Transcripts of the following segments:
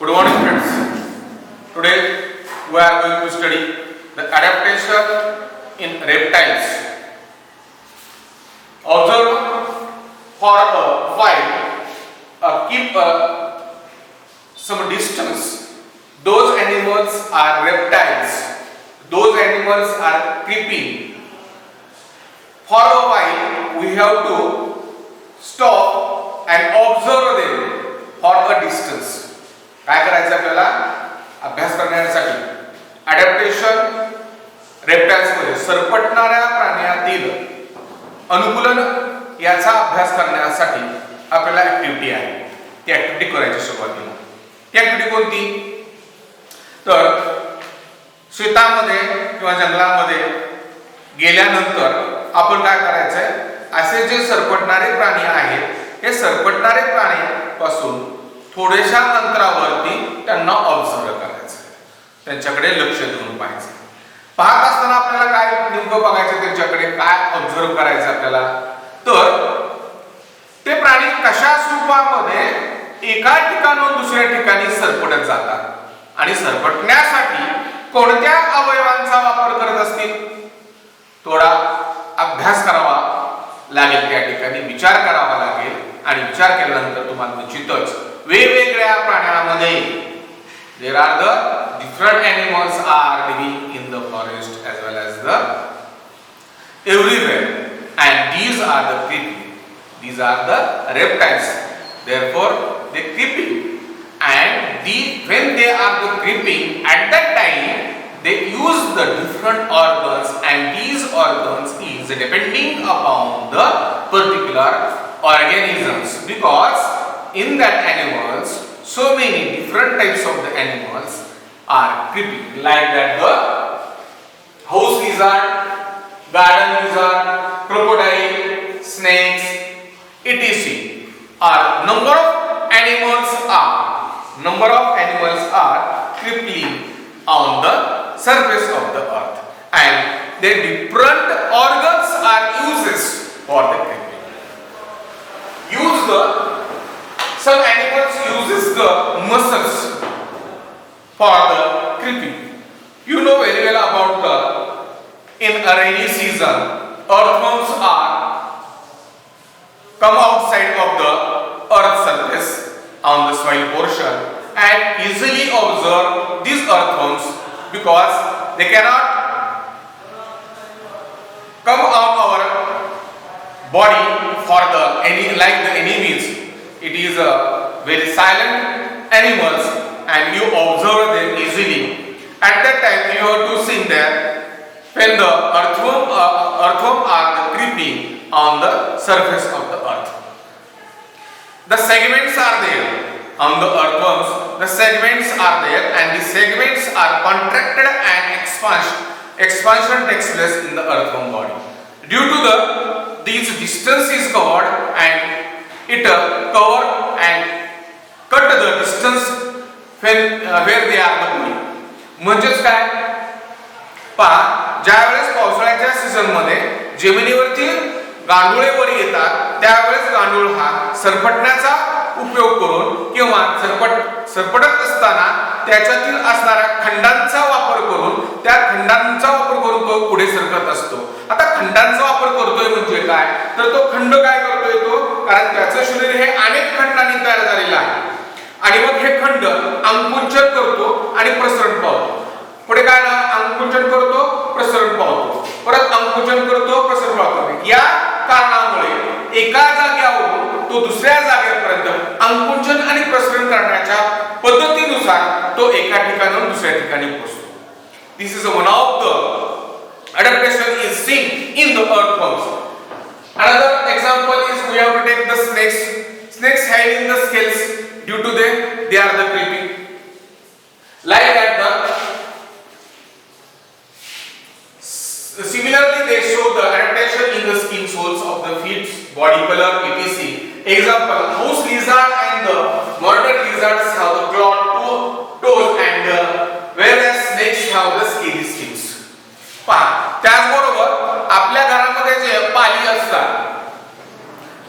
Good morning, friends. Today we are going to study the adaptation in reptiles. Observe for a while, keep some distance. Those animals are reptiles. Those animals are creeping. For a while, we have to stop and observe them for a distance. काय करायचं आपल्याला अभ्यास करण्यासाठी adaptation reptiles मध्ये सरपटणाऱ्या प्राण्यातील अनुकूलन याचा अभ्यास करण्यासाठी आपल्याला ऍक्टिव्हिटी आहे. ती ऍक्टिव्हिटी करायची सुरुवातीला. ती ऍक्टिव्हिटी कोणती? तर शेतामध्ये किंवा जंगलामध्ये गेल्यानंतर आपण काय करायचंय, असे जे सरपटणारे प्राणी आहेत हे सरपटणारे प्राण्यापासून थोड्याशा अंतरावरती त्यांना ऑब्झर्व करायचं, त्यांच्याकडे लक्ष देऊन पाहायचं. पाहत असताना आपल्याला काय नेमकं बघायचं, त्यांच्याकडे काय ऑब्झर्व करायचं आपल्याला. तर ते प्राणी कशा स्वरूपामध्ये एका ठिकाणाहून दुसऱ्या ठिकाणी सरपटत जातात आणि सरपटण्यासाठी कोणत्या अवयवांचा वापर करत असतील, थोडा अभ्यास करावा लागेल. त्या ठिकाणी विचार करावा लागेल आणि विचार केल्यानंतर तुम्हाला निश्चितच वेगवेगळ्या प्राण्यांमध्ये there are the different animals are living in the forest as well as the everywhere, and these are the creeping, these are the reptiles, therefore they creeping, and when they are the creeping, at that time they use the different organs, and these organs is depending upon the particular organisms, because in that animals so many different types of the animals are creeping, like that the house lizard, garden lizard, crocodile, snakes, etc. Number of animals are creeping on the surface of the earth, and their different organs are uses for the creeping. Some animals uses the muscles for the creeping. You know very well about in a rainy season, earthworms are come outside of the earth surface on the soil portion and easily observe these earthworms, because they cannot come on our body for the enemies. It is a very silent animals and you observe them easily. At that time you have to think that when the earthworm are creeping on the surface of the earth, the segments are there on the earthworms. The segments are there, and the segments are contracted and expansion takes place in the earthworm body. Due to these distance is covered, and it cover and cut the distance where they are going. म्हणजेच काय, पहा, ज्या वेळेस पावसाळ्याच्या season मध्ये जमिनीवरती गांडुळे वर येतात, त्यावेळेस गांडूळ हा सरपटण्याचा उपयोग करून किंवा सरपटत असताना त्याच्यातील असणाऱ्या खंडांचा वापर करून तो पुढे सरकत असतो. आता खंडांचा वापर करतोय म्हणजे काय, तर तो खंड काय करतोय तो, कारण त्याचं शरीर हे अनेक खंडांनी तयार झालेलं आहे, आणि मग हे खंड अंकुंचन करतो आणि प्रसरण पावतो. पुढे काय ना, अंकुंचन करतो, प्रसरण पावतो, परत अंकुंचन करतो, प्रसरण पावतो. या कारणामुळे एका जागेवरून तो दुसऱ्या जागेपर्यंत अंकुंचन आणि प्रसरण करण्याच्या पद्धतीनुसार तो एका ठिकाणाहून दुसऱ्या ठिकाणी पोहोचतो. This is one of the adaptation is seen in the earthworms. Another example is we have to take the snakes. Snakes having the scales due to they are the creeping. Like that similarly they show the adaptation in the skin soles of the feet, body color, etc. Example, house lizard and the murder lizards have the clawed toes, and whereas snakes have the scaly skins. पहा, त्याचबरोबर आपल्या घरामध्ये जे पाली असतात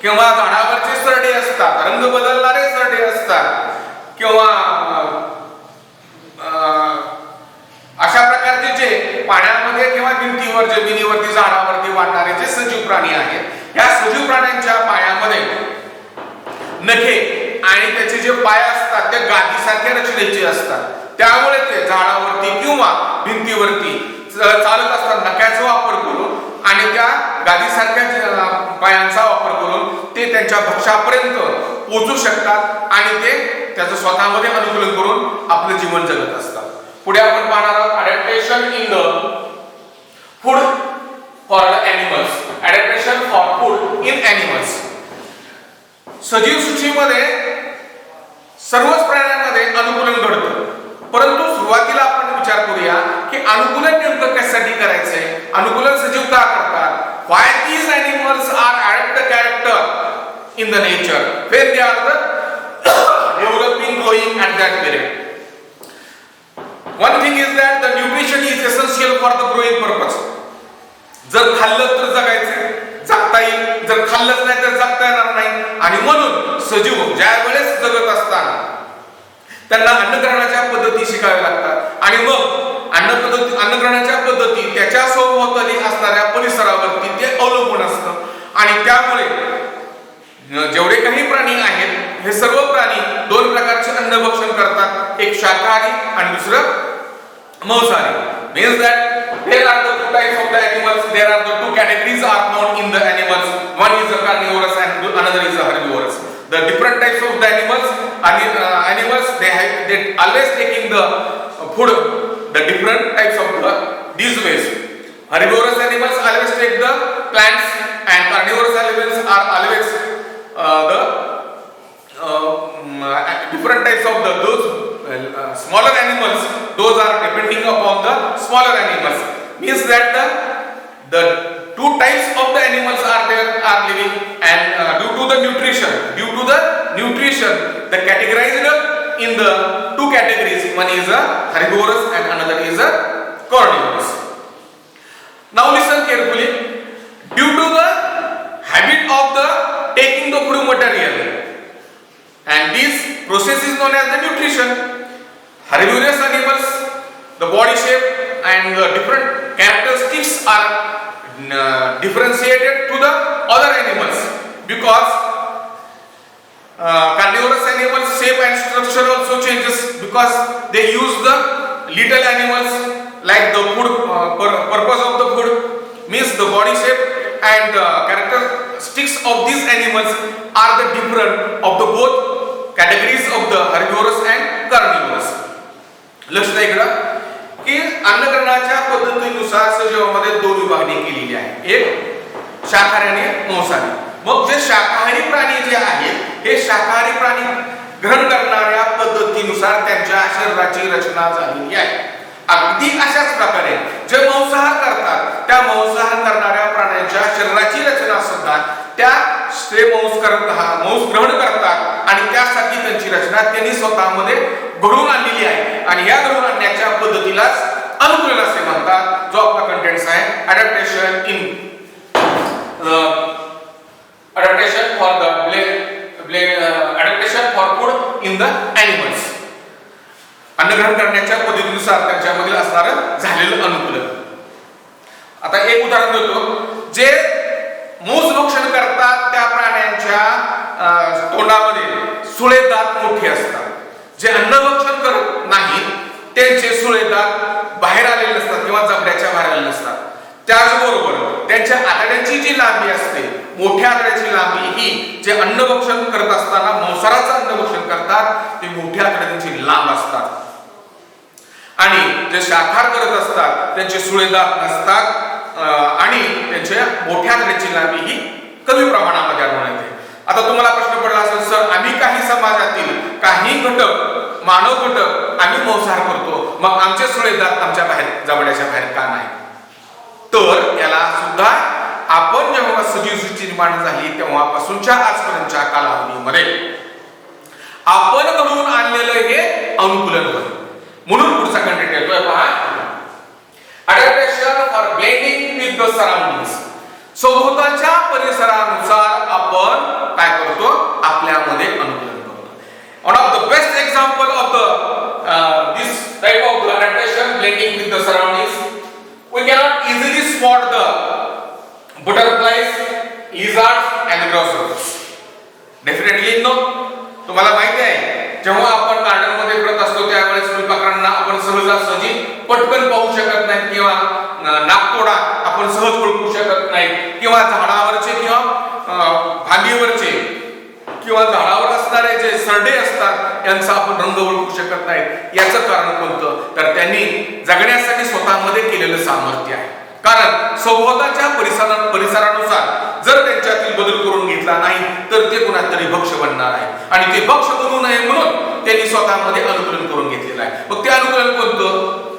किंवा झाडावरचे सरडे असतात, रंग बदलणारे सरडे असतात किंवा जमिनीवर जमिनीवरती झाडावरती वाढणारे जे सजीव प्राणी आहेत या सजीव प्राण्यांच्या पायामध्ये नखे आणि त्याचे जे पाय असतात ते गादीसारख्या रचनेचे असतात. त्यामुळे ते झाडावरती किंवा भिंतीवरती चालत असताना नख्याचा वापर करून आणि त्या गादीसारख्या पायांचा वापर करून ते त्यांच्या भक्ष्यापर्यंत पोहोचू शकतात आणि ते त्याचं स्वतःमध्ये अनुकूलन करून आपलं जीवन जगत असतात. पुढे आपण पाहणार आहोत adaptation in the food for the animals. Adaptation for food in animals. सजीव सृष्टीमध्ये सर्वच प्राण्यांमध्ये अनुकूलन घडतं, परंतु सुरुवातीला आपण विचार करूया की अनुकूलन नेमकं कशासाठी करायचंय, अनुकूलन सजीव का करतात. Why these animals are adapt the character in the nature when they are the developing growing at that period. One thing is that the nutrition is essential for the growing purpose. जर खाल्लं तर जगायचं जगता येईल, जर खाल्लंच नाही तर जगता येणार नाही. आणि म्हणून सजीव ज्या वेळेस जगत असताना त्यांना अन्नग्रहणाच्या पद्धती शिकाव्या लागतात आणि मग अन्नग्रहणाच्या पद्धती त्याच्या सभोवताली असणाऱ्या परिसरावरती ते अवलंबून असतं. आणि त्यामुळे जेवढे काही प्राणी आहेत हे सर्व प्राणी दोन प्रकारचे अन्नभक्षण करतात, एक शाकाहारी आणि दुसरं मांसाहारी. Means that there are the two types of the animals, there are the two categories are known in the animals. One is a carnivorous and another is a herbivorous. The different types of the animals they always taking the food the different types of these ways. Herbivorous animals always take the plants and carnivorous animals are always the different types of those smaller animals, those are depending upon the smaller animals. Means that the two types of the animals are living and due to the nutrition the categorized in the two categories. One is a herbivorous and another is a carnivorous. Now listen carefully. Due to the habit of the taking the food material and this process is known as the nutrition. Herbivorous animals, the body shape and the different characteristics are differentiated to the other animals because carnivorous animals shape and structure also changes because they use the little animals like the food purpose of the food. Means the body shape and the characteristics of these animals are the different of the both categories of the herbivorous and carnivorous. लक्ष द्या इकडं की अन्नग्रहणाच्या पद्धतीनुसार सजीवामध्ये दोन विभागणी केलेली आहे, एक शाकाहारी आणि मांसाहारी. मग जे शाकाहारी प्राणी जे आहेत हे शाकाहारी प्राणी ग्रहण करणाऱ्या पद्धतीनुसार त्यांच्या शरीराची रचना झालेली आहे. अगदी अशाच प्रकारे जे मांसाहार करतात त्या मांसाहार करणाऱ्या प्राण्यांच्या शरीराची रचना सुद्धा त्या मांस ग्रहण करतात आणि त्यासाठी त्यांची रचना त्यांनी स्वतःमध्ये घडवून आणलेली आहे आणि या घडवून आणण्याच्या पद्धतीलाच अनुकूलन असे म्हणतात, जो आपला कंटेंट्स आहे adaptation for food in the animals. अन्नग्रहण करण्याच्या पद्धतीनुसार त्यांच्यामधील असणारं झालेलं अनुकूलन. आता एक उदाहरण देतो. जे मांस भक्षण करतात त्या प्राण्यांच्या तोंडामध्ये सुळे दात मोठे असतात. जे अन्नभक्षण करत नाहीत त्यांचे सुळे दात बाहेर आलेले नसतात किंवा जबड्याच्या बाहेर आलेले नसतात. त्याचबरोबर त्यांच्या आतड्यांची जी लांबी असते, मोठ्या आतड्याची लांबी ही जे अन्नभक्षण करत असताना मांसाहाराचं अन्नभक्षण करतात ते मोठ्या आतड्यांची लांब असतात आणि जे शाकाहार करत असतात त्यांचे सुळे दात नसतात आणि त्यांच्या मोठ्या आतड्याची लांबी ही कमी प्रमाणामध्ये आढळून येते. आता तुम्हाला प्रश्न पडला असेल, सर आम्ही काही समाजातील काही घटक मानव घटक आम्ही मांसाहार करतो, मग आमचे सुळे दात आमच्या बाहेर जबड्याच्या बाहेर का नाही? तर याला सुद्धा आपण जेव्हा सजीव सृष्टी निर्माण झाली तेव्हापासूनच्या आजपर्यंतच्या कालावधीमध्ये आपण घडवून आणलेलं हे अनुकूलन होतं. म्हणून पुढचा कंटेंट येतोय पहा, adaptation for blending with the surroundings. सभोवतालच्या परिसरानुसार आपण काय करतो, आपल्यामध्ये अनुकूलन करतो. One of the best example of the this type of adaptation blending with the surroundings, we cannot easily spot lizards and grasshopers. Definitely no. तुम्हाला माहिती आहे जेव्हा आपण गार्डन मध्ये फिरत असतो त्यावेळेस फुलपाखरांना आपण सहजासहजी पटकन पाहू शकत नाही किंवा नाकतोडा आपण सहज ओळखू शकत नाही किंवा झाडावरचे किंवा फांदीवरचे किंवा झाडावर असणारे जे सरडे असतात यांचा आपण रंग ओळखू शकत नाही. याचं कारण कोणतं तर त्यांनी जगण्यासाठी स्वतःमध्ये केलेलं सामर्थ्य आहे. कारण सभोवताच्या परिसरानुसार जर त्यांच्यातील बदल करून घेतला नाही तर ते कुणातरी भक्ष बनणार आहे आणि ते भक्ष बनू नये म्हणून त्यांनी स्वतःमध्ये अनुकूलन करून घेतलेलं आहे. मग ते अनुकूलन कोणतं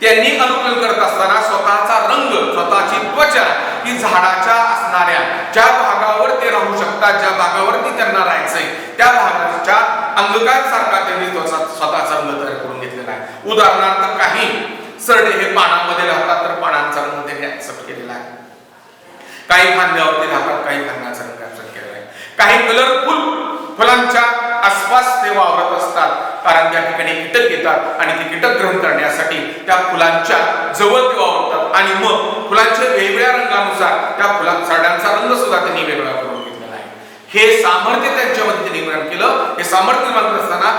त्यांनी अनुकूलन करत असताना स्वतःचा रंग स्वतःची त्वचा ही झाडाच्या असणाऱ्या ज्या भागावर ते राहू शकतात ज्या भागावरती त्यांना राहायचंय त्या भागाच्या अंगकांसारखा त्यांनी स्वतःचा रंग तयार करून घेतलेला आहे. उदाहरणार्थ काही सरडे हे पानामध्ये राहतात तर पानांचा रंग त्यांनी ऍक्सेप्ट केलेला आहे. काही फांद्यावरती राहतात काही फांद्यांचा रंग ऍक्सेप्ट केलेला आहे. काही कलरफुल फुलांच्या आसपास ते वावरत असतात कारण त्या ठिकाणी कीटक येतात आणि ते कीटक ग्रहण करण्यासाठी त्या फुलांच्या जवळ ते वावरतात आणि मग फुलांच्या वेगवेगळ्या रंगानुसार त्या सरड्यांचा रंग सुद्धा त्यांनी वेगळा करून घेतलेला आहे. हे सामर्थ्य त्यांच्यामध्ये त्यांनी निर्माण केलं. हे सामर्थ्य निर्माण करत असताना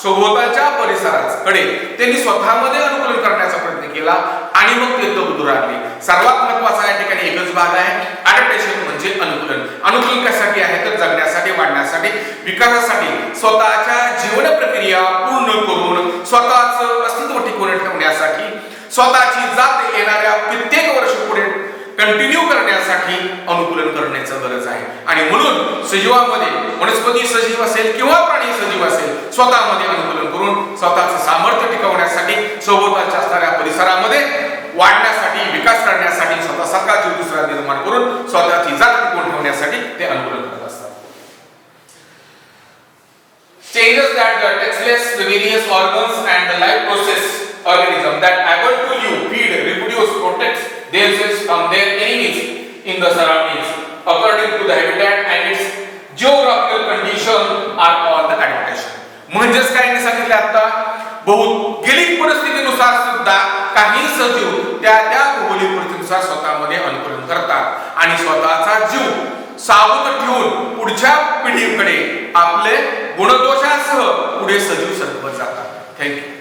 सभोवताच्या परिसराकडे त्यांनी स्वतःमध्ये अनुकूलन करण्याचा प्रयत्न केला आणि मग ते तग राहिले. सर्वात महत्त्वाचा या ठिकाणी एकच भाग आहे अडॅप्टेशन म्हणजे अनुकूलन. अनुकूलन कशासाठी आहे तर जगण्यासाठी वाढण्यासाठी विकासासाठी स्वतःच्या जीवन प्रक्रिया पूर्ण करून स्वतःचं अस्तित्व टिकवून ठेवण्यासाठी स्वतःची जात येणाऱ्या कित्येक वर्ष पुढे कंटिन्यू करण्यासाठी अनुकूलन करण्याची गरज आहे. आणि म्हणून सजीवामध्ये वनस्पती सजीव असेल किंवा प्राणी सजीव असेल स्वतःमध्ये अनुकूलन करून स्वतःचं सामर्थ्य टिकवण्यासाठी सोबतच्या असणाऱ्या परिसरामध्ये वाढण्यासाठी विकास करण्यासाठी स्वतःसारखा जीव दुसरा निर्माण करून स्वतःची जात टिकवून ठेवण्यासाठी ते अनुकूलन करत असतात. Changes that takes place the various organs and the life process organism that able to live, feed, reproduce, protect themselves from their enemies in the surroundings according to the habitat and its geographical condition are all the adaptation. म्हणजेच काय मी सांगितलं आता भौगोलिक परिस्थितीनुसार सुद्धा काही सजीव त्या भौगोलिक परिस्थितीनुसार स्वतःमध्ये अनुकूलन करतात आणि स्वतःचा जीव सावध ठेवून पुढच्या पिढीकडे आपले गुणदोषासह पुढे सजीव सरकवत जातात. थँक्यू.